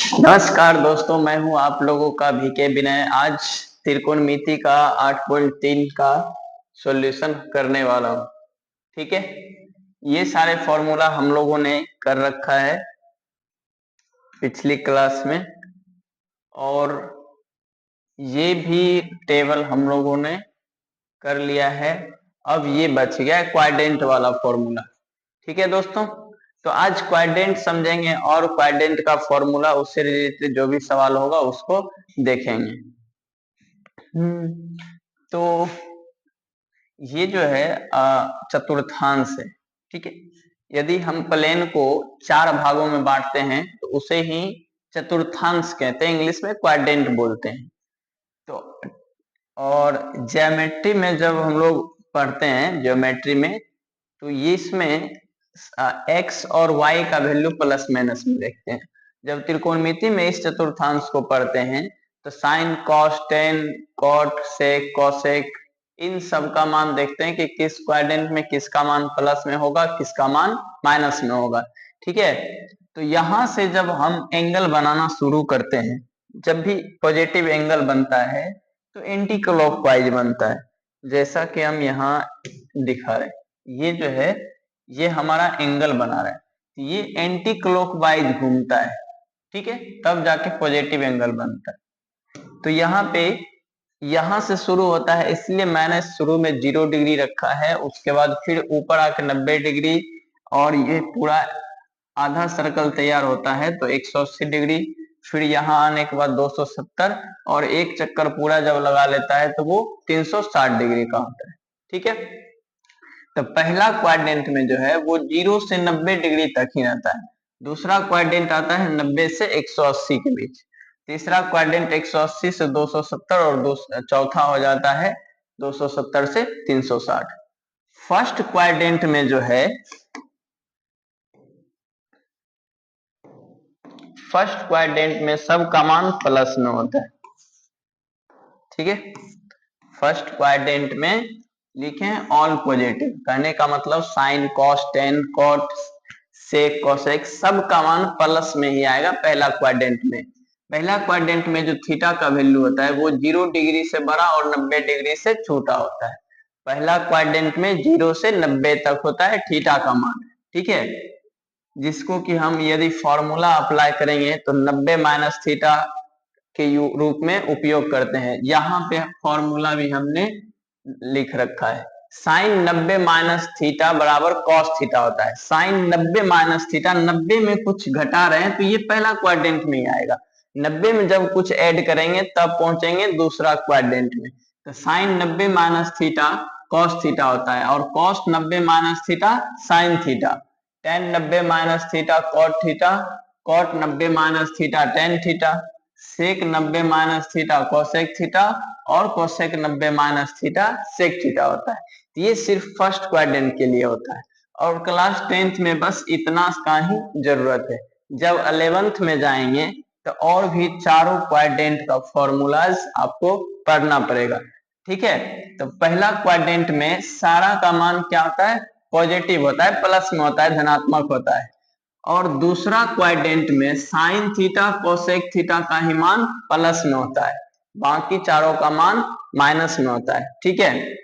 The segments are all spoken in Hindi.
नमस्कार दोस्तों, मैं हूं आप लोगों का VK विनय। आज त्रिकोणमिति का 8.3 का सॉल्यूशन करने वाला हूं। ठीक है, ये सारे फॉर्मूला हम लोगों ने कर रखा है पिछली क्लास में, और ये भी टेबल हम लोगों ने कर लिया है। अब ये बच गया क्वाड्रेंट वाला फॉर्मूला। ठीक है दोस्तों, तो आज क्वाड्रेंट समझेंगे और क्वाड्रेंट का फॉर्मूला, उससे रिलेटेड जो भी सवाल होगा उसको देखेंगे। तो ये जो है चतुर्थांश है। ठीक है, यदि हम प्लेन को 4 भागों में बांटते हैं तो उसे ही चतुर्थांश कहते हैं, इंग्लिश में क्वाड्रेंट बोलते हैं। तो और ज्योमेट्री में जब हम लोग पढ़ते हैं ज्योमेट्री में, तो ये इसमें x और y का वैल्यू प्लस माइनस में देखते हैं। जब त्रिकोणमिति में इस चतुर्थांश को पढ़ते हैं तो साइन, कॉस, टेन, कॉट, सेक, कोसेक, इन सब का मान देखते हैं कि किस क्वाड्रेंट में किसका मान प्लस में होगा, किसका मान माइनस में होगा। ठीक है, तो यहां से जब हम एंगल बनाना शुरू करते हैं, जब भी पॉजिटिव एंगल बनता है तो एंटी क्लॉकवाइज बनता है, जैसा कि हम यहाँ दिखा रहे हैं। ये जो है ये हमारा एंगल बना रहा है, ये एंटी क्लॉकवाइज घूमता है। ठीक है, तब जाके पॉजिटिव एंगल बनता है। तो यहाँ पे यहां से शुरू होता है, इसलिए मैंने शुरू में 0 डिग्री रखा है, उसके बाद फिर ऊपर आके 90 डिग्री, और ये पूरा आधा सर्कल तैयार होता है तो 180 डिग्री, फिर यहाँ आने के बाद 270, और एक चक्कर पूरा जब लगा लेता है तो वो 360 डिग्री का होता है। ठीक है, तो पहला क्वाड्रेंट में जो है वो 0 से 90 डिग्री तक ही रहता है। दूसरा क्वाड्रेंट आता है 90 से 180 के बीच। तीसरा क्वाड्रेंट 180 से 270, और चौथा हो जाता है 270 से 360। फर्स्ट क्वाड्रेंट में जो है, फर्स्ट क्वाड्रेंट में सब का मान प्लस में होता है। ठीक है, फर्स्ट क्वाड्रेंट में लिखें ऑल पॉजिटिव, कहने का मतलब साइन, कॉस, टेन, कॉट, सेक, कोसेक सब का मान प्लस में ही आएगा पहला क्वाड्रेंट में। पहला क्वाड्रेंट में जो थीटा का वैल्यू होता है वो 0 डिग्री से बड़ा और 90 डिग्री से छोटा होता है। पहला क्वाड्रेंट में 0 से 90 तक होता है थीटा का मान। ठीक है, जिसको कि हम यदि फॉर्मूला अप्लाई करेंगे तो 90 माइनस थीटा के रूप में उपयोग करते हैं। यहाँ पे फॉर्मूला भी हमने लिख रखा है, साइन 90 माइनस थीटा बराबर कॉस थीटा होता है। साइन 90 माइनस थीटा, 90 में कुछ घटा रहे हैं तो ये पहला क्वाड्रेंट में ही आएगा, 90 में जब कुछ ऐड करेंगे तब पहुंचेंगे दूसरा क्वाड्रेंट में। तो sine 90 minus theta cos theta होता है, और cos 90 minus theta sine theta, tan 90 minus theta cot theta, cot 90 minus theta tan theta, sec 90 minus theta cosec theta, और cosec 90 minus theta sec theta होता है। ये सिर्फ फर्स्ट क्वाड्रेंट के लिए होता है, और क्लास 10th में बस इतना का ही जरूरत है। जब 11th में जाएंगे तो और भी चारों क्वाड्रेंट का फॉर्मूलाज आपको पढ़ना पड़ेगा। ठीक है, तो पहला क्वाड्रेंट में सारा का मान क्या होता है, पॉजिटिव होता है, प्लस में होता है, धनात्मक होता है। और दूसरा क्वाड्रेंट में साइन थीटा कोसेक थीटा का ही मान प्लस में होता है, बाकी चारों का मान माइनस में होता है। ठीक है,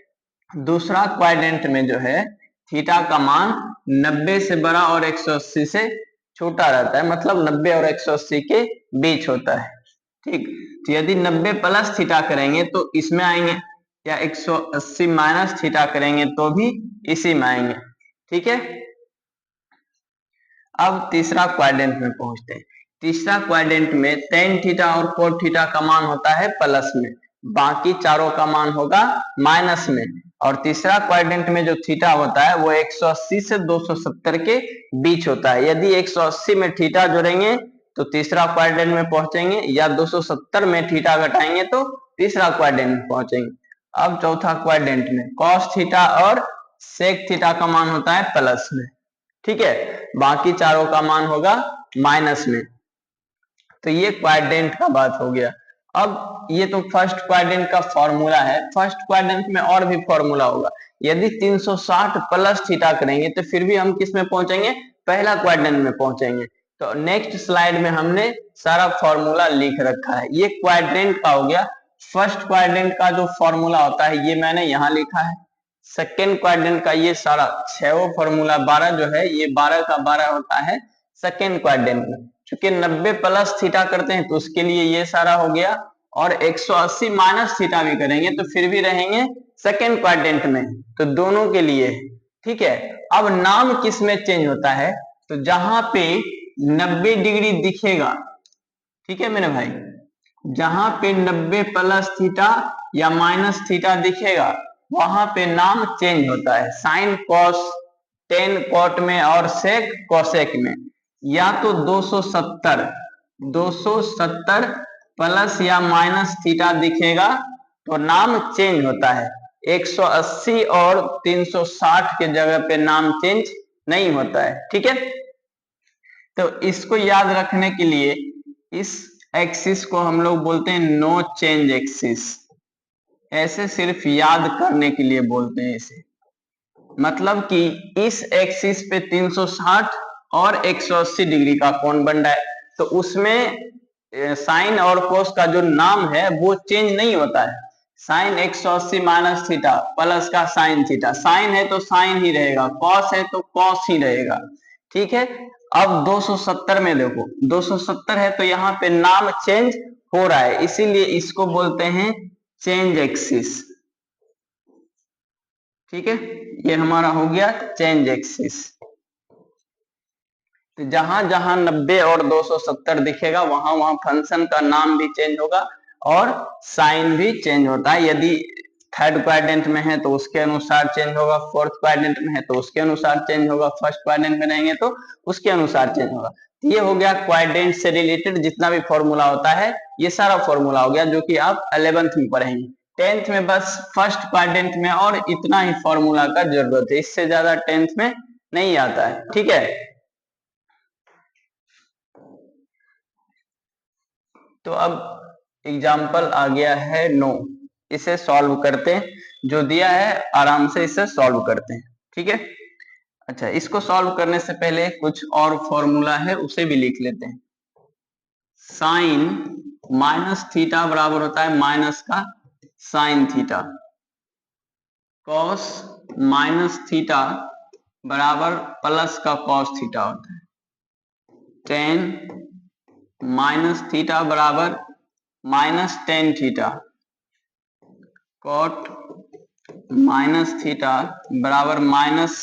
दूसरा क्वाड्रेंट में जो है थीटा का मान 90 से बड़ा और 180 से छोटा रहता है, मतलब 90 और 180 के बीच होता है। ठीक, तो यदि 90 प्लस थीटा करेंगे तो इसमें आएंगे, या 180 माइनस थीटा करेंगे तो भी इसी में आएंगे। ठीक है, अब तीसरा क्वाड्रेंट में पहुंचते हैं। तीसरा क्वाड्रेंट में टेन थीटा और कोट थीटा का मान होता है प्लस में, बाकी चारों का मान होगा माइनस में। और तीसरा क्वाड्रेंट में जो थीटा होता है वो 180 से 270 के बीच होता है। यदि 180 में थीटा जोड़ेंगे तो तीसरा क्वाड्रेंट में पहुंचेंगे, या 270 में थीटा घटाएंगे तो तीसरा क्वाड्रेंट में पहुंचेंगे। अब चौथा क्वाड्रेंट में कॉस थीटा और सेक थीटा का मान होता है प्लस में। ठीक है, बाकी चारों का मान होगा माइनस में। तो ये क्वाड्रेंट का बात हो गया। अब ये तो फर्स्ट क्वाड्रेंट का फॉर्मूला है। फर्स्ट क्वाड्रेंट में और भी फॉर्मूला होगा। यदि 360 प्लस थीटा करेंगे तो फिर भी हम किस में पहुंचेंगे, पहला क्वाड्रेंट में पहुंचेंगे। तो नेक्स्ट स्लाइड में हमने सारा फॉर्मूला लिख रखा है। ये क्वाड्रेंट का हो गया। फर्स्ट क्वाड्रेंट का जो फॉर्मूला होता है ये मैंने यहाँ लिखा है। सेकेंड क्वाड्रेंट का ये सारा 6 फॉर्मूला 12 जो है ये 12 का 12 होता है सेकेंड क्वाड्रेंट में। चूंकि 90 प्लस थीटा करते हैं तो उसके लिए ये सारा हो गया, और 180 माइनस थीटा भी करेंगे तो फिर भी रहेंगे सेकेंड क्वाड्रेंट में, तो दोनों के लिए। ठीक है, अब नाम किस में चेंज होता है, तो जहां पे 90 डिग्री दिखेगा, ठीक है मेरे भाई, जहां पे 90 प्लस थीटा या माइनस थीटा दिखेगा वहां पे नाम चेंज होता है। साइन कॉस, टेन कॉट में और सेक कॉसेक में। या तो 270 प्लस या माइनस थीटा दिखेगा तो नाम चेंज होता है। 180 और 360 के जगह पे नाम चेंज नहीं होता है। ठीक है, तो इसको याद रखने के लिए इस एक्सिस को हम लोग बोलते हैं नो चेंज एक्सिस। ऐसे सिर्फ याद करने के लिए बोलते हैं इसे। मतलब कि इस एक्सिस पे 360 और 180 डिग्री का कोण बन रहा है, तो उसमें साइन और कोस का जो नाम है वो चेंज नहीं होता है। साइन 180 माइनस थीटा प्लस का साइन थीटा, साइन है तो साइन ही रहेगा, कॉस है तो कॉस ही रहेगा। ठीक है, अब 270 में देखो, 270 है तो यहाँ पे नाम चेंज हो रहा है, इसीलिए इसको बोलते हैं चेंज एक्सिस। ठीक है, ये हमारा हो गया चेंज एक्सिस। तो जहां जहां 90 और 270 दिखेगा वहां वहां फंक्शन का नाम भी चेंज होगा और साइन भी चेंज होता है। यदि थर्ड क्वाड्रेंट में है तो उसके अनुसार चेंज होगा, फोर्थ क्वाड्रेंट में है तो उसके अनुसार चेंज होगा, फर्स्ट क्वाड्रेंट में रहेंगे तो उसके अनुसार चेंज होगा। ये हो गया क्वाड्रेंट से रिलेटेड जितना भी फॉर्मूला होता है, ये सारा फॉर्मूला हो गया जो कि आप 11th में पढ़ेंगे। 10th में बस फर्स्ट क्वाड्रेंट में और इतना ही फॉर्मूला का जरूरत है, इससे ज्यादा 10th में नहीं आता है। ठीक है, तो अब एग्जाम्पल आ गया है 9, इसे सॉल्व करते हैं, जो दिया है आराम से इसे सॉल्व करते हैं। ठीक है, अच्छा, इसको सॉल्व करने से पहले कुछ और फॉर्मूला है उसे भी लिख लेते हैं। साइन माइनस थीटा बराबर होता है माइनस का sine theta, cos minus theta बराबर प्लस का कॉस थीटा होता है, टेन माइनस थीटा बराबर minus tan theta, cot minus theta बराबर minus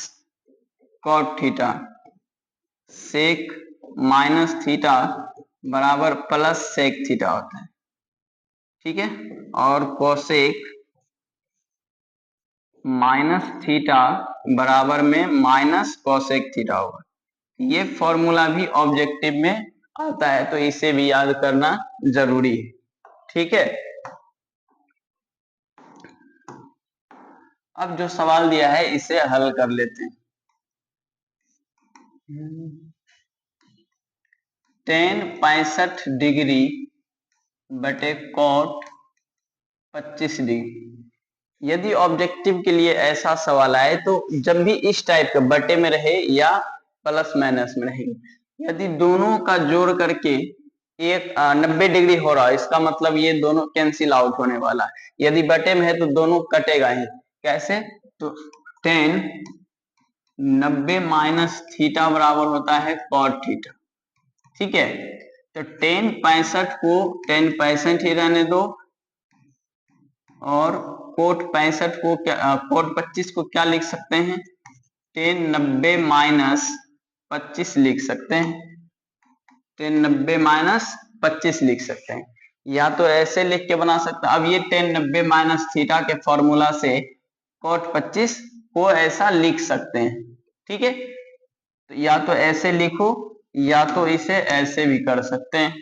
cot theta, sec minus theta बराबर प्लस सेक थीटा होता है। ठीक है, और कोसेक माइनस थीटा बराबर में माइनस कोसेक थीटा होगा। ये फॉर्मूला भी ऑब्जेक्टिव में आता है तो इसे भी याद करना जरूरी है। ठीक है, अब जो सवाल दिया है इसे हल कर लेते हैं। टेन 65 डिग्री बटे कॉट 25 डिग्री। यदि ऑब्जेक्टिव के लिए ऐसा सवाल आए तो जब भी इस टाइप का बटे में रहे या प्लस माइनस में रहे, यदि दोनों का जोड़ करके एक 90 डिग्री हो रहा है, इसका मतलब ये दोनों कैंसिल आउट होने वाला है। यदि बटे में है तो दोनों कटेगा ही। कैसे, तो टेन 90 माइनस थीटा बराबर होता है कॉट थीटा। ठीक है, तो टेन 65 को टेन 65 ही रहने दो, और कोट 65 को क्या, कोट 25 को क्या लिख सकते हैं, टेन 90 माइनस 25 लिख सकते हैं, टेन 90 माइनस 25 लिख सकते हैं, या तो ऐसे लिख के बना सकते हैं। अब ये टेन 90 माइनस थीटा के फॉर्मूला से कोट 25 को ऐसा लिख सकते हैं। ठीक है, तो या तो ऐसे लिखो या तो इसे ऐसे भी कर सकते हैं।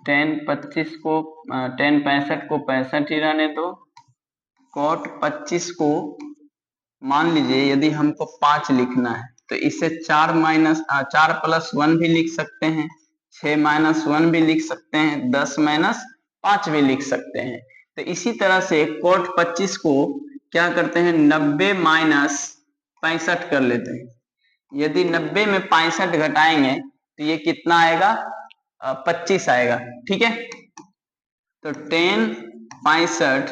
टेन 65 को 65 ही रहने दो, कोट 25 को मान लीजिए यदि हमको 5 लिखना है तो इसे 4 प्लस 1 भी लिख सकते हैं, 6 माइनस 1 भी लिख सकते हैं, 10 माइनस 5 भी लिख सकते हैं। तो इसी तरह से कोट 25 को क्या करते हैं, 90 माइनस 65 कर लेते हैं। यदि 90 में 65 घटाएंगे तो ये कितना आएगा, 25 आएगा। ठीक है, तो 10 65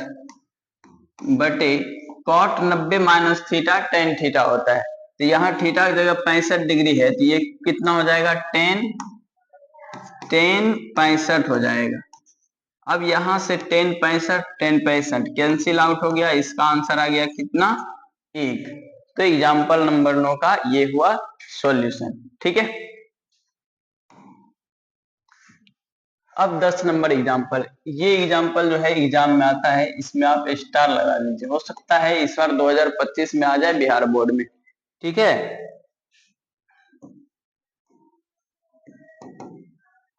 बटे cot 90 minus theta tan theta होता है। तो यहाँ थीटा की जगह 65 डिग्री है, तो ये कितना हो जाएगा, tan 65 हो जाएगा। अब यहां से tan 65 कैंसिल आउट हो गया, इसका आंसर आ गया कितना, 1। तो एग्जाम्पल नंबर 9 का ये हुआ सॉल्यूशन। ठीक है, अब 10 नंबर एग्जाम्पल। ये एग्जाम्पल जो है एग्जाम में आता है, इसमें आप स्टार लगा लीजिए, हो सकता है इस बार 2025 में आ जाए बिहार बोर्ड में। ठीक है,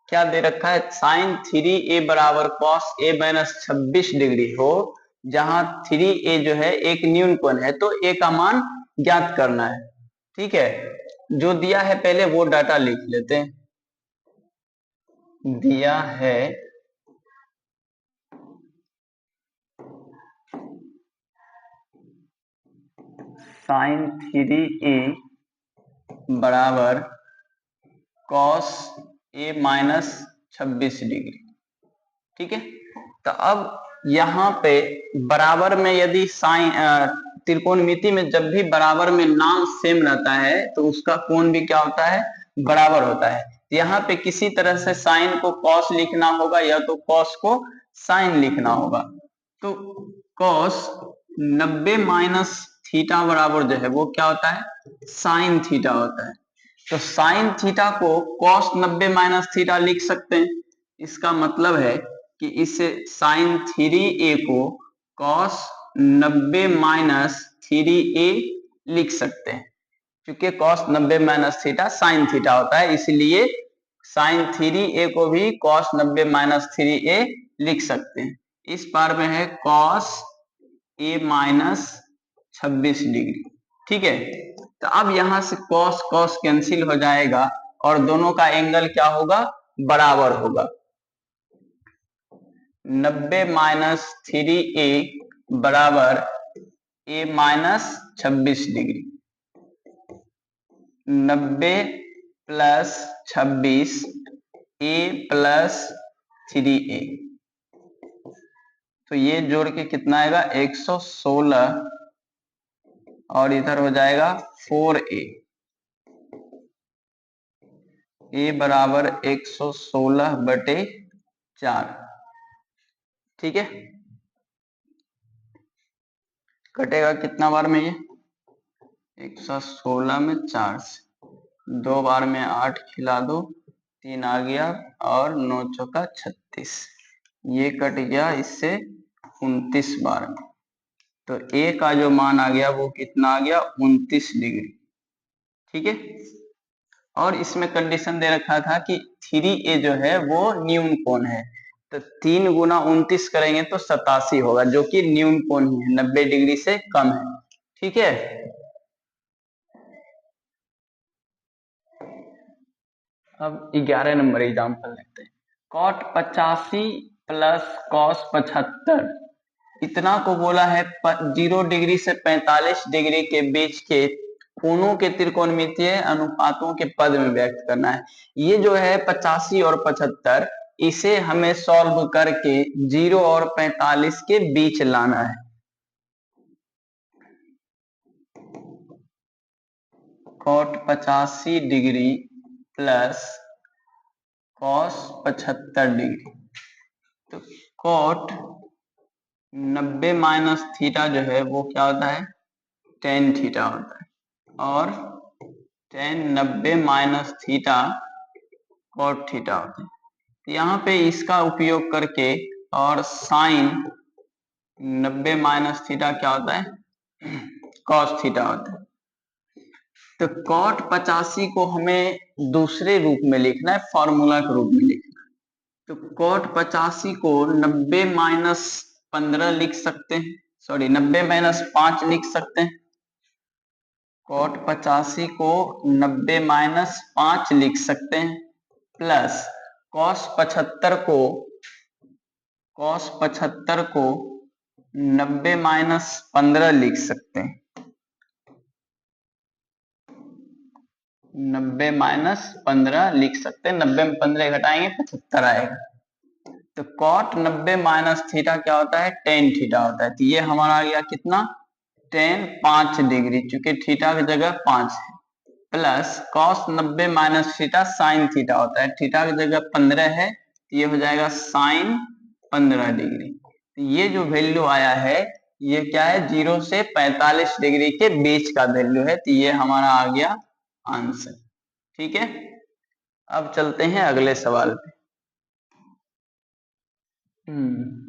क्या दे रखा है, साइन 3a बराबर कॉस a माइनस 26 डिग्री हो, जहां 3a जो है एक न्यून कोण है, तो a का मान ज्ञात करना है। ठीक है, जो दिया है पहले वो डाटा लिख लेते हैं। दिया है साइन 3a बराबर कॉस a माइनस 26 डिग्री। ठीक है, तो अब यहाँ पे बराबर में यदि साइन त्रिकोणमिति में जब भी बराबर में नाम सेम रहता है तो उसका कोण भी क्या होता है, बराबर होता है। यहाँ पे किसी तरह से साइन को कॉस लिखना होगा या तो कॉस को साइन लिखना होगा। तो कॉस 90 माइनस थीटा बराबर जो है वो क्या होता है, साइन थीटा होता है। तो साइन थीटा को कॉस 90 माइनस थीटा लिख सकते हैं। इसका मतलब है कि इससे साइन 3a को कॉस 90 माइनस 3a लिख सकते हैं, क्योंकि cos 90 minus theta sine theta होता है, इसलिए साइन 3a को भी कॉस 90 माइनस 3a लिख सकते हैं। इस बार में है कॉस a माइनस 26 डिग्री। ठीक है, तो अब यहां से कॉस कॉस कैंसिल हो जाएगा और दोनों का एंगल क्या होगा, बराबर होगा। 90 माइनस 3a बराबर a minus 26 degree. 90 plus 26 a plus 3a, तो ये जोड़ के कितना आएगा, 116 और इधर हो जाएगा 4a। a बराबर 116 बटे 4। ठीक है, कटेगा कितना बार में, ये 116 में 4 से 2 बार में 8 खिला दो, 3 आ गया और 9 चौका 36, ये कट गया इससे 29 बार में। तो a का जो मान आ गया वो कितना आ गया, 29 डिग्री। ठीक है, और इसमें कंडीशन दे रखा था कि 3a जो है वो न्यून कोण है, तो 3 गुना 29 करेंगे तो 87 होगा, जो कि न्यून कोण ही है, 90 डिग्री से कम है। ठीक है, अब 11 नंबर एग्जाम्पल लेते हैं। कॉट 85 प्लस कॉस 75, इतना को बोला है 0 डिग्री से 45 डिग्री के बीच के कोणों के त्रिकोणमितीय अनुपातों के पद में व्यक्त करना है। ये जो है 85 और 75, इसे हमें सॉल्व करके 0 और 45 के बीच लाना है। Cot 85 degree plus cos 75 degree, तो कॉट 90 माइनस थीटा जो है वो क्या होता है, tan थीटा होता है, और tan 90 minus theta cot theta होता है। यहाँ पे इसका उपयोग करके और साइन 90 माइनस थीटा क्या होता है, कॉस थीटा होता है। तो कॉट 85 को हमें दूसरे रूप में लिखना है, फॉर्मूला के रूप में लिखना है। तो कॉट 85 को 90 माइनस 15 लिख सकते हैं, सॉरी 90 माइनस 5 लिख सकते हैं। कॉट 85 को 90 माइनस 5 लिख सकते हैं, प्लस कॉस 75 को 90 माइनस 15 लिख सकते हैं। 90 माइनस 15 लिख सकते हैं, 90 में 15 घटाएंगे 75 आएगा। तो कॉट 90 माइनस थीटा क्या होता है, टेन थीटा होता है। तो ये हमारा आ गया कितना, टेन 5 डिग्री, चूंकि थीटा की जगह 5 है, plus cos 90 minus theta sine theta होता है, थीटा की जगह 15 है, तो ये हो जाएगा साइन 15 डिग्री। तो ये जो वैल्यू आया है ये क्या है, 0 से 45 डिग्री के बीच का वैल्यू है। तो ये हमारा आ गया आंसर। ठीक है, अब चलते हैं अगले सवाल पे।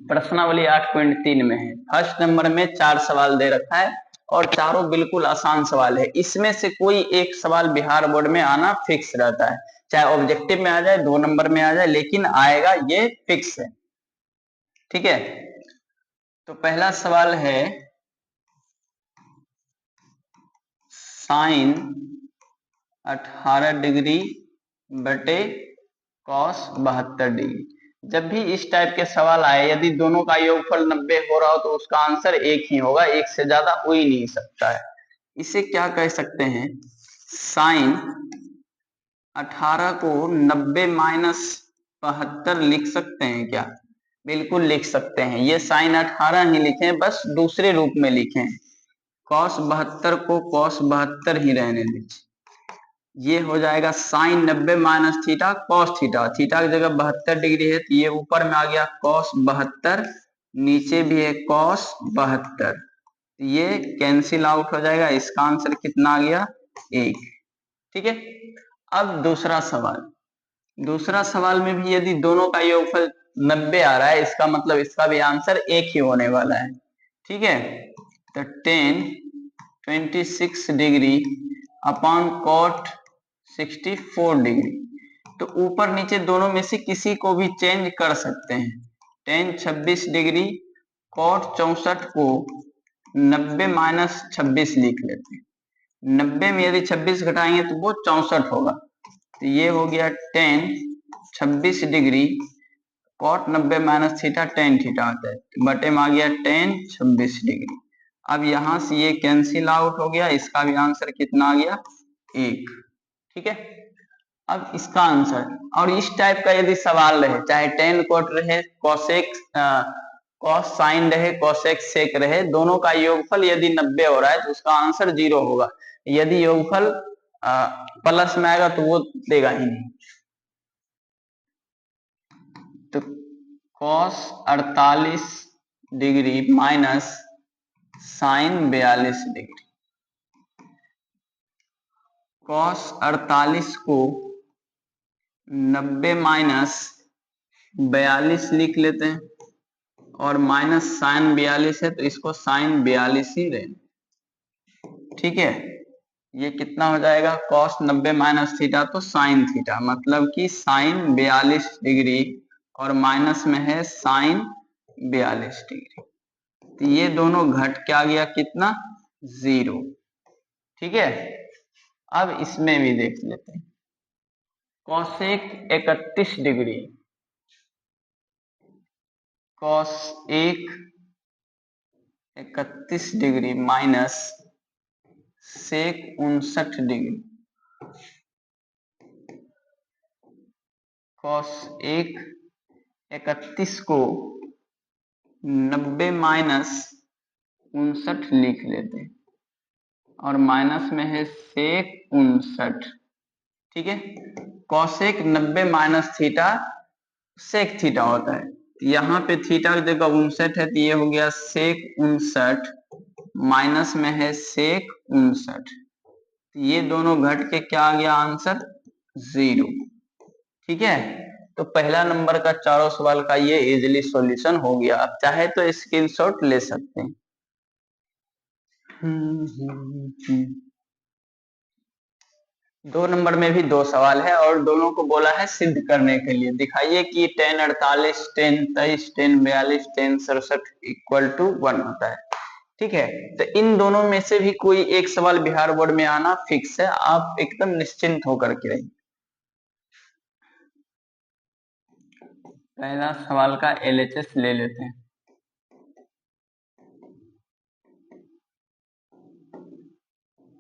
प्रश्नावली 8.3 में है। फर्स्ट नंबर में 4 सवाल दे रखा है और चारों बिल्कुल आसान सवाल है। इसमें से कोई एक सवाल बिहार बोर्ड में आना फिक्स रहता है, चाहे ऑब्जेक्टिव में आ जाए, 2 नंबर में आ जाए, लेकिन आएगा, ये फिक्स है। ठीक है, तो पहला सवाल है साइन 18 डिग्री बटे कॉस 72 डिग्री। जब भी इस टाइप के सवाल आए, यदि दोनों का योगफल 90 हो रहा हो तो उसका आंसर एक ही होगा, एक से ज्यादा हो ही नहीं सकता है। इसे क्या कह सकते हैं, साइन 18 को 90 माइनस 72 लिख सकते हैं क्या, बिल्कुल लिख सकते हैं। ये साइन 18 ही लिखें, बस दूसरे रूप में लिखें, कॉस 72 को कॉस 72 ही रहने दीजिए। ये हो जाएगा sine 90 minus theta cos theta, theta की जगह 72 डिग्री है, तो ये ऊपर में आ गया कॉस 72, नीचे भी है कॉस 72, ये कैंसिल आउट हो जाएगा। इसका आंसर कितना आ गया, 1। ठीक है, अब दूसरा सवाल। दूसरा सवाल में भी यदि दोनों का योगफल 90 आ रहा है, इसका मतलब इसका भी आंसर एक ही होने वाला है। ठीक है, तो tan 26 degree upon cot 64 degree, तो ऊपर नीचे दोनों में से किसी को भी चेंज कर सकते हैं। टेन 26 डिग्री कॉट 64 को 90 माइनस 26 लिख लेते हैं। 90 में यदि 26 घटाएंगे तो वो 64 होगा। तो ये हो गया tan 26 degree cot 90 minus theta tan theta आता है, बटे में आ गया टेन 26 डिग्री। अब यहां से ये कैंसिल आउट हो गया, इसका भी आंसर कितना आ गया, 1। ठीक है, अब इसका आंसर, और इस टाइप का यदि सवाल रहे, चाहे टेन कॉट रहे, कोसेक कॉस साइन रहे, कोसेक सेक रहे, दोनों का योगफल यदि 90 हो रहा है तो उसका आंसर 0 होगा। यदि योगफल प्लस में आएगा तो वो देगा ही नहीं। तो cos 48 degree minus sine 42 degree, cos 48 को 90 माइनस 42 लिख लेते हैं, और माइनस साइन 42 है तो इसको साइन 42 ही रहे। ठीक है, ये कितना हो जाएगा, कॉस 90 माइनस थीटा तो साइन थीटा, मतलब कि साइन 42 डिग्री, और माइनस में है साइन 42 डिग्री, तो ये दोनों घट के आ गया कितना, 0। ठीक है, अब इसमें भी देख लेते हैं, cosec 31 degree, cos 31 degree minus sec 59 degree, cos 31 को 90 माइनस 59 लिख लेते हैं, और माइनस में है सेक 59। ठीक है, cosec 90 minus theta sec theta होता है, यहाँ पे थीटा की जगह 59 है, तो ये हो गया सेक 59, माइनस में है सेक 59, ये दोनों घट के क्या आ गया आंसर, 0। ठीक है, तो पहला नंबर का चारों सवाल का ये इजिली सॉल्यूशन हो गया। आप चाहे तो स्क्रीनशॉट ले सकते हैं। 2 नंबर में भी 2 सवाल है और दोनों को बोला है सिद्ध करने के लिए। दिखाइए कि tan 48, tan 23, tan 42, tan 67 equal to 1 होता है। ठीक है, तो इन दोनों में से भी कोई एक सवाल बिहार बोर्ड में आना फिक्स है, आप एकदम निश्चिंत होकर के रहिए। पहला सवाल का LHS ले लेते हैं।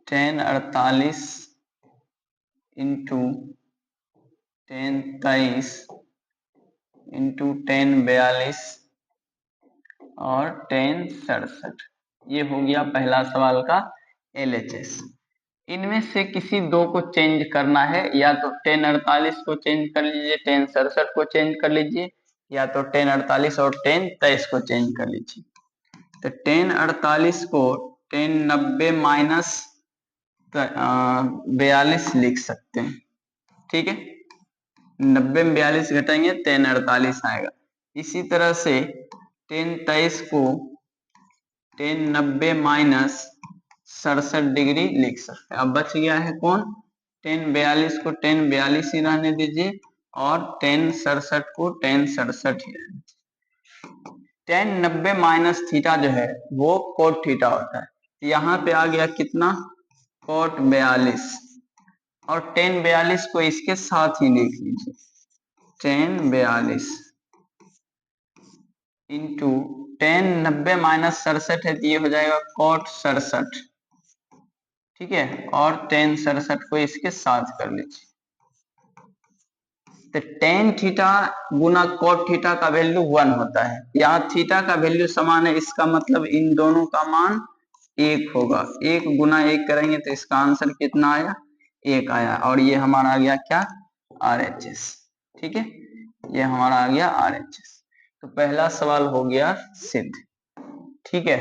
tan 48 इंटू 1023 इंटू 1042 और 1067। ये हो गया पहला सवाल का LHS। इनमें से किसी दो को चेंज करना है, या तो 1048 को चेंज कर लीजिए, 1067 को चेंज कर लीजिए, या तो 1048 और 1023 को चेंज कर लीजिए। तो 1048 को 1090 माइनस 42 लिख सकते हैं। ठीक है, 90 में 42 घटाएंगे 1048 आएगा। इसी तरह से 1023 को 1090 माइनस 67 डिग्री लिख सकते हैं। अब बच गया है कौन, 1042 को 1042 ही रहने दीजिए और 1067 को 1067 ही रहने दीजिए। 1090 माइनस थीटा जो है वो कोट थीटा होता है। यहाँ पे आ गया कितना, कोट 42, और 1042 को इसके साथ ही लिख लीजिए, 1042 इंटू 1090 माइनस 67 है तो ये हो जाएगा कोट 67। ठीक है, और 1067 को इसके साथ कर लीजिए। तो टेन थीटा गुना कोट थीटा का वैल्यू 1 होता है। यहाँ थीटा का वैल्यू समान है, इसका मतलब इन दोनों का मान 1 होगा। 1 गुना 1 करेंगे तो इसका आंसर कितना आया, 1 आया। और ये हमारा आ गया क्या, RHS। ठीक है, ये हमारा आ गया RHS। तो पहला सवाल हो गया सिद्ध। ठीक है,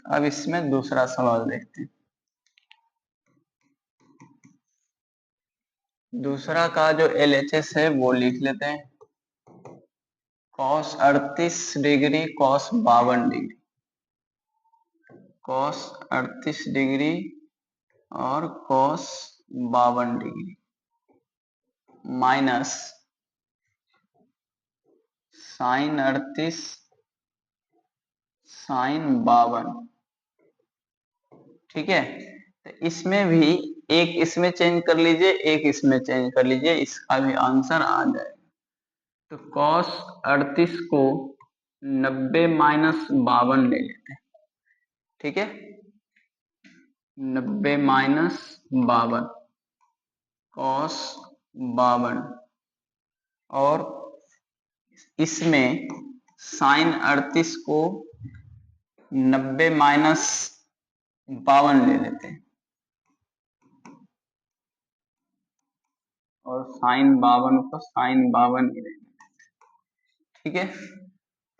अब इसमें दूसरा सवाल देखते हैं। दूसरा का जो LHS है वो लिख लेते हैं, cos 38 degree cos 52 degree, cos 38 degree और cos 52 degree minus sin 38 sin 52। ठीक है, तो इसमें भी एक इसमें चेंज कर लीजिए, एक इसमें चेंज कर लीजिए, इसका भी आंसर आ जाएगा। तो cos 38 को 90 माइनस 52 ले लेते हैं। ठीक है, 90 माइनस 52 cos 52, और इसमें sin 38 को 90 माइनस 52 ले लेते हैं, और sin 52 को sin 52 ही ले लेते हैं। ठीक है,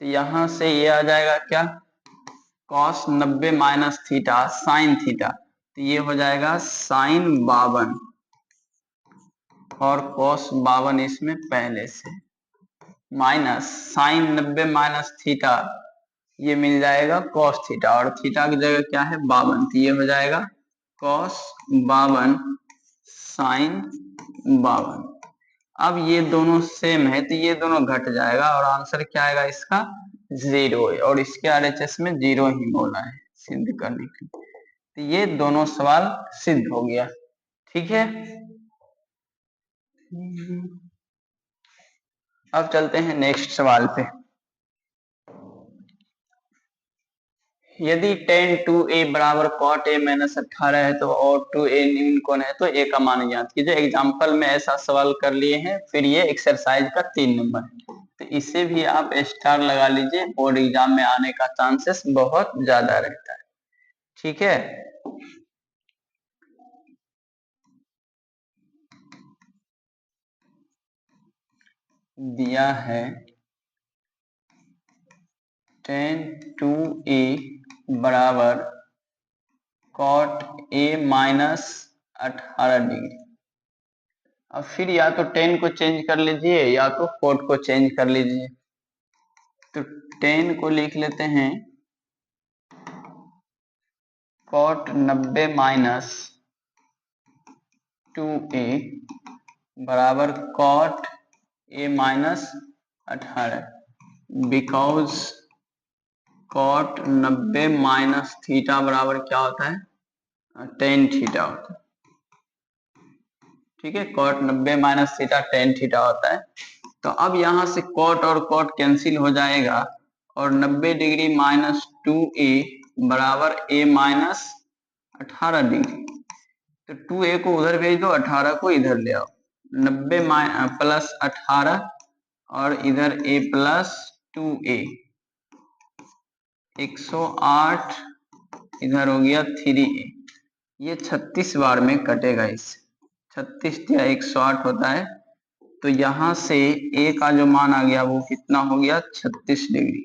तो यहां से ये आ जाएगा क्या, cos 90 minus theta sin theta, तो ये हो जाएगा sin 52 और cos 52 इसमें पहले से, माइनस sin 90 माइनस थीटा, ये मिल जाएगा cos थीटा, और थीटा की जगह क्या है 52, तो ये हो जाएगा cos 52 sin 52। अब ये दोनों सेम है तो ये दोनों घट जाएगा और आंसर क्या आएगा इसका, 0, और इसके RHS में 0 ही बोला है सिद्ध करने के लिए। तो ये दोनों सवाल सिद्ध हो गया। ठीक है, अब चलते हैं नेक्स्ट सवाल पे। यदि tan 2a बराबर cot a माइनस 18 है तो और 2a न्यून कौन है, तो a का मान ज्ञात कीजिए। एग्जाम्पल में ऐसा सवाल कर लिए हैं, फिर ये एक्सरसाइज का 3 नंबर है, तो इसे भी आप स्टार लगा लीजिए, बोर्ड एग्जाम में आने का चांसेस बहुत ज्यादा रहता है। ठीक है, दिया है tan 2a बराबर cot a माइनस 18 डिग्री। अब फिर या तो 10 को चेंज कर लीजिए या तो cot को चेंज कर लीजिए। तो 10 को लिख लेते हैं cot 90 माइनस 2a बराबर cot a minus 18, because cot 90 minus theta बराबर क्या होता है, टेन थीटा होता है। ठीक है, cot 90 minus theta tan theta होता है। तो अब यहां से कॉट और कॉट कैंसिल हो जाएगा और 90 डिग्री माइनस 2a बराबर a माइनस 18 डिग्री। तो 2a को उधर भेज दो, 18 को इधर ले आओ। 90 प्लस 18 और इधर a प्लस 2a, 108 इधर हो गया 3a। ये 36 बार में कटेगा। इससे 36 या 108 होता है। तो यहां से a का जो मान आ गया वो कितना हो गया 36 डिग्री।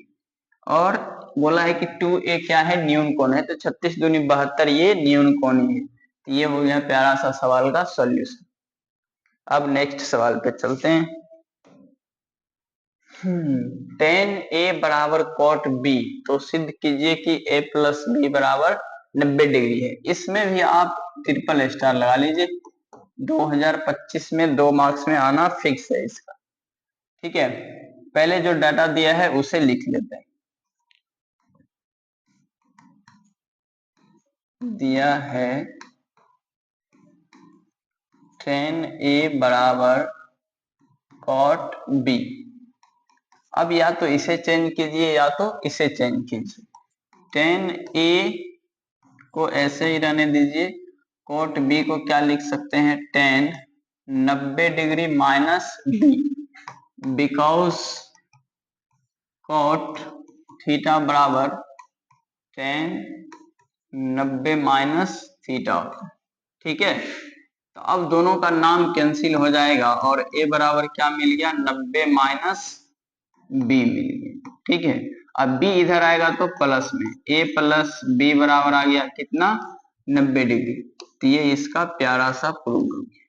और बोला है कि 2a क्या है, न्यून कोण है। तो 36 दूनी 72 ये न्यून कोण ही है। तो ये हो गया प्यारा सा सवाल का सॉल्यूशन। अब नेक्स्ट सवाल पे चलते हैं। टेन ए बराबर कॉट बी, तो सिद्ध कीजिए कि a प्लस बी बराबर 90 डिग्री है। इसमें भी आप ट्रिपल स्टार लगा लीजिए। 2025 में 2 मार्क्स में आना फिक्स है इसका। ठीक है, पहले जो डाटा दिया है उसे लिख लेते हैं। दिया है टेन ए बराबर कॉट बी। अब या तो इसे चेंज कीजिए या तो इसे चेंज कीजिए। टेन ए को ऐसे ही रहने दीजिए। कॉट बी को क्या लिख सकते हैं, tan 90 degree minus B, because cot theta बराबर टेन 90 माइनस थीटा। ठीक है, तो अब दोनों का नाम कैंसिल हो जाएगा और a बराबर क्या मिल गया, 90 माइनस बी मिल गया। ठीक है, अब b इधर आएगा तो प्लस में a प्लस बी बराबर आ गया कितना, 90 डिग्री। तो ये इसका प्यारा सा प्रूफ हो गया।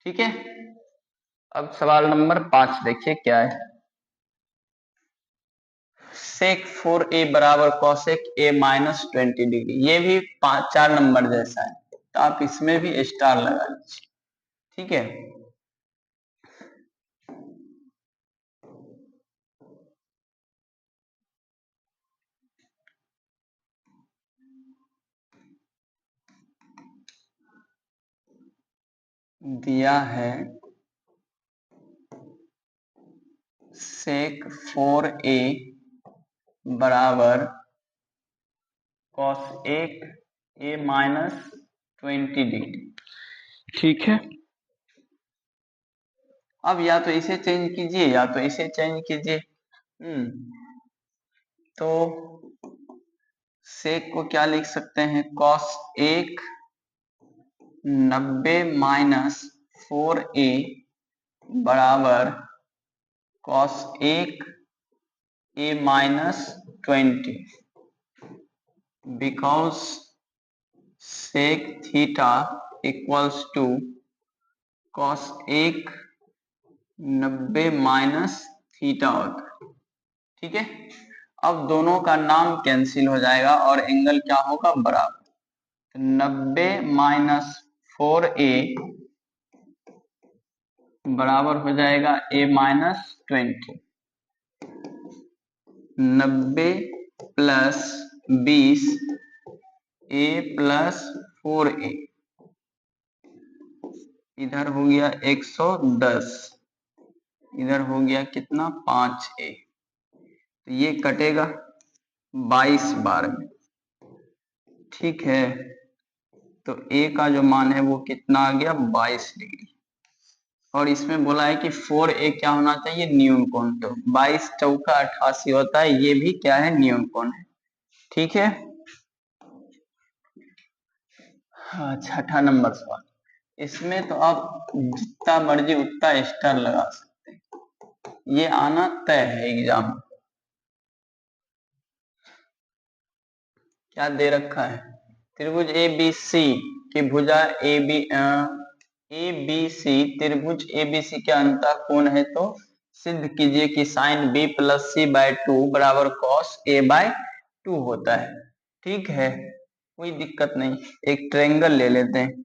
ठीक है, अब सवाल नंबर 5 देखिए क्या है। सेक 4a बराबर कॉसेक a माइनस 20 डिग्री। ये भी 4 नंबर जैसा है, तो आप इसमें भी स्टार लगा लीजिए। ठीक है, दिया है सेक 4a बराबर कॉस एक a माइनस 20 डिग्री। ठीक है, अब या तो इसे चेंज कीजिए या तो इसे चेंज कीजिए। तो सेक को क्या लिख सकते हैं, कॉस एक 90 माइनस 4a बराबर कॉस एक a minus 20, because sec theta equals to cos एक 90 माइनस थीटा होता है। ठीक है, अब दोनों का नाम कैंसिल हो जाएगा और एंगल क्या होगा, बराबर। 90 माइनस 4a बराबर हो जाएगा a minus 20। 90 plus 20 a plus 4a, इधर हो गया 110, इधर हो गया कितना 5a। तो ये कटेगा 22 बार में। ठीक है, तो a का जो मान है वो कितना आ गया 22 डिग्री। और इसमें बोला है कि 4a क्या होना चाहिए, न्यून कोण। तो 22 चौका 88 होता है, ये भी क्या है, न्यून कोण है। ठीक है, हाँ, छठा नंबर सवाल। इसमें तो आप जितना मर्जी उतना स्टार लगा सकते हैं, ये आना तय है एग्जाम। क्या दे रखा है, त्रिभुज ए बी सी की भुजा ए बी सी त्रिभुज ए बी सी के अंतः कोण है। तो सिद्ध कीजिए कि sine B plus C by 2 बराबर कॉस ए बाय 2 होता है। ठीक है, कोई दिक्कत नहीं, एक ट्रायंगल ले लेते हैं।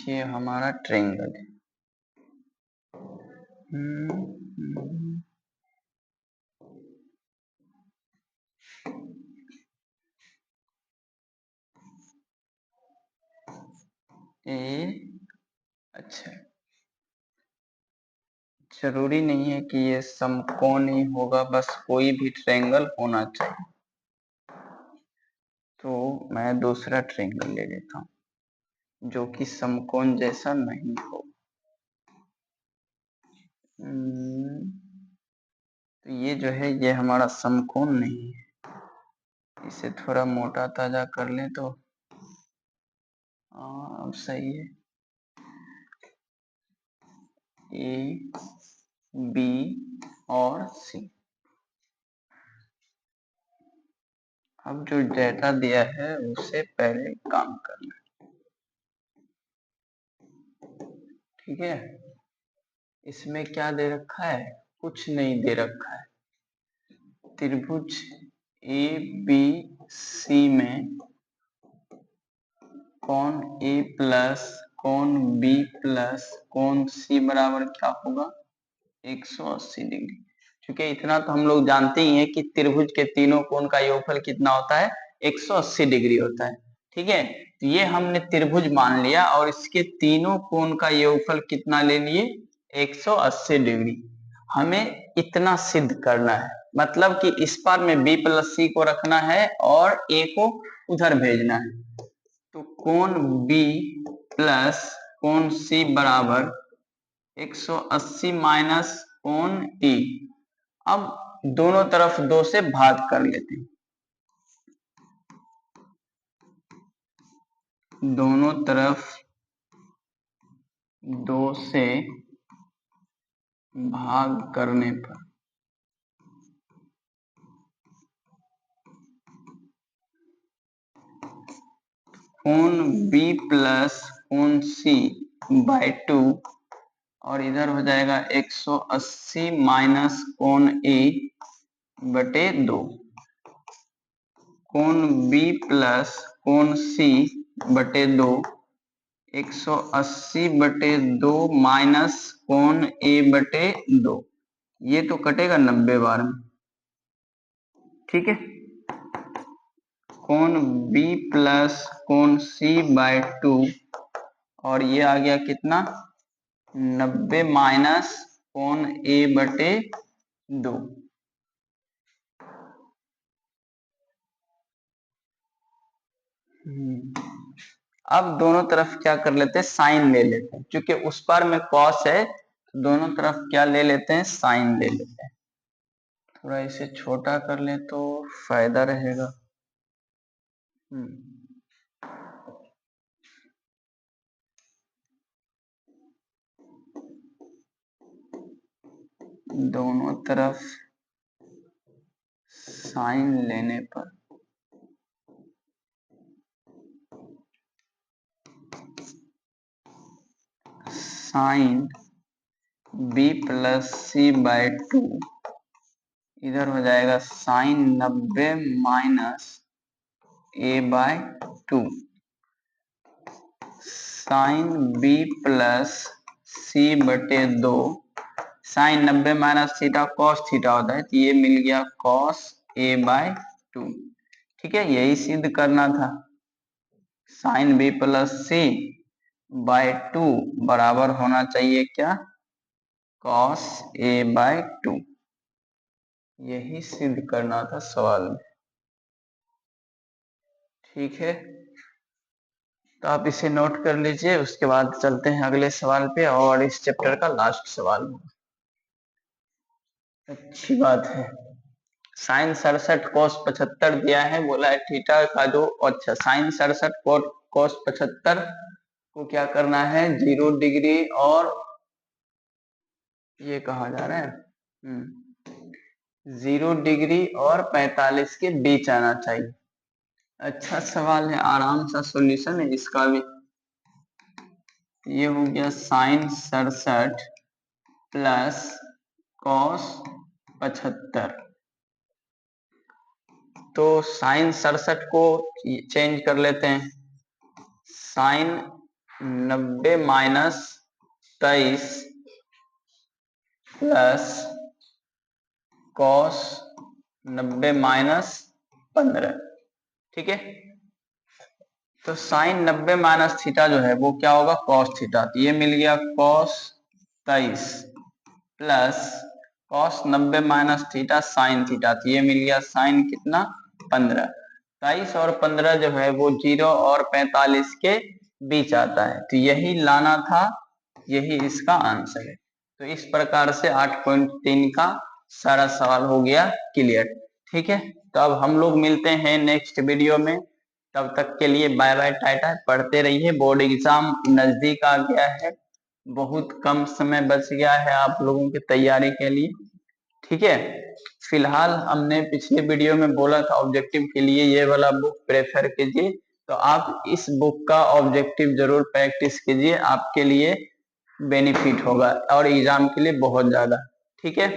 ये हमारा ट्रायंगल है। ए, अच्छा, जरूरी नहीं है कि ये समकोण ही होगा, बस कोई भी ट्रायंगल होना चाहिए। तो मैं दूसरा ट्रायंगल ले लेता हूं जो कि समकोण जैसा नहीं हो। तो ये जो है ये हमारा समकोण नहीं है, इसे थोड़ा मोटा ताजा कर लें तो अब सही है। ए, बी और सी। अब जो डेटा दिया है उसे पहले काम करना, ठीक है। इसमें क्या दे रखा है, कुछ नहीं दे रखा है। त्रिभुज ए बी सी में कोण ए प्लस कोण बी प्लस कोण सी बराबर क्या होगा, 180 डिग्री। क्योंकि इतना तो हम लोग जानते ही हैं कि त्रिभुज के तीनों कोण का योगफल कितना होता है, 180 डिग्री होता है, ठीक है। तो ये हमने त्रिभुज मान लिया और इसके तीनों कोण का योगफल कितना ले लिए, 180 डिग्री। हमें इतना सिद्ध करना है, मतलब कि इस पार में b प्लस सी को रखना है और a को उधर भेजना है। तो कोण b प्लस कोण c बराबर 180 माइनस कोण e। अब दोनों तरफ 2 से भाग कर लेते हैं, दोनों तरफ 2 से भाग करने पर कोण b प्लस कोण c बाय 2 और इधर हो जाएगा 180 माइनस कोण ए बटे 2। कोण b प्लस कोण c बटे 2, 180 बटे 2 माइनस कोण ए बटे 2, ये तो कटेगा 90 बार में, ठीक है। कोण b प्लस कोण c बाय 2 और ये आ गया कितना, 90 माइनस कोण ए बटे 2। अब दोनों तरफ क्या कर लेते हैं, साइन ले लेते हैं, क्योंकि उस पार में कॉस है तो दोनों तरफ क्या ले लेते हैं, साइन ले लेते हैं। थोड़ा इसे छोटा कर लें तो फायदा रहेगा। दोनों तरफ साइन लेने पर sine b plus C by 2 इधर हो जाएगा sine 90 minus A by 2। Sine b plus C बटे 2, sine 90 minus theta cos theta होता है, तो ये मिल गया कॉस ए बाय 2, ठीक है। यही सिद्ध करना था, sign b plus C by 2 बराबर होना चाहिए क्या, कॉस ए बाय 2। यही सिद्ध करना था सवाल में, ठीक है। तो आप इसे नोट कर लीजिए, उसके बाद चलते हैं अगले सवाल पे और इस चैप्टर का लास्ट सवाल होगा। अच्छी बात है। साइन 67 कोस 75 दिया है, बोला है थीटा का जो, अच्छा साइन 67 कोस 75 को क्या करना है, 0 डिग्री और ये कहा जा रहा है 0 डिग्री और 45 के बीच आना चाहिए। अच्छा सवाल है, आराम सा सॉल्यूशन है इसका भी। ये हो गया साइन 67 प्लस कॉस 75। तो साइन 67 को चेंज कर लेते हैं, sine 90 minus 23 plus cos 90 minus 15, ठीक है। तो साइन 90 माइनस थीटा जो है वो क्या होगा, कॉस थीटा। तो ये मिल गया cos 23 plus cos 90 minus theta sine theta. तो ये मिल गया साइन कितना, 15। 23 और 15 जो है वो 0 और 45 के बीच आता है, तो यही लाना था, यही इसका आंसर है। तो इस प्रकार से 8.3 का सारा सवाल हो गया क्लियर। ठीक है, तो अब हम लोग मिलते हैं नेक्स्ट वीडियो में। तब तक के लिए बाय बाय टाटा। पढ़ते रहिए, बोर्ड एग्जाम नजदीक आ गया है, बहुत कम समय बच गया है आप लोगों की तैयारी के लिए। ठीक है, फिलहाल हमने पिछले वीडियो में बोला था ऑब्जेक्टिव के लिए ये वाला बुक प्रेफर कीजिए, तो आप इस बुक का ऑब्जेक्टिव जरूर प्रैक्टिस कीजिए, आपके लिए बेनिफिट होगा और एग्जाम के लिए बहुत ज्यादा। ठीक है।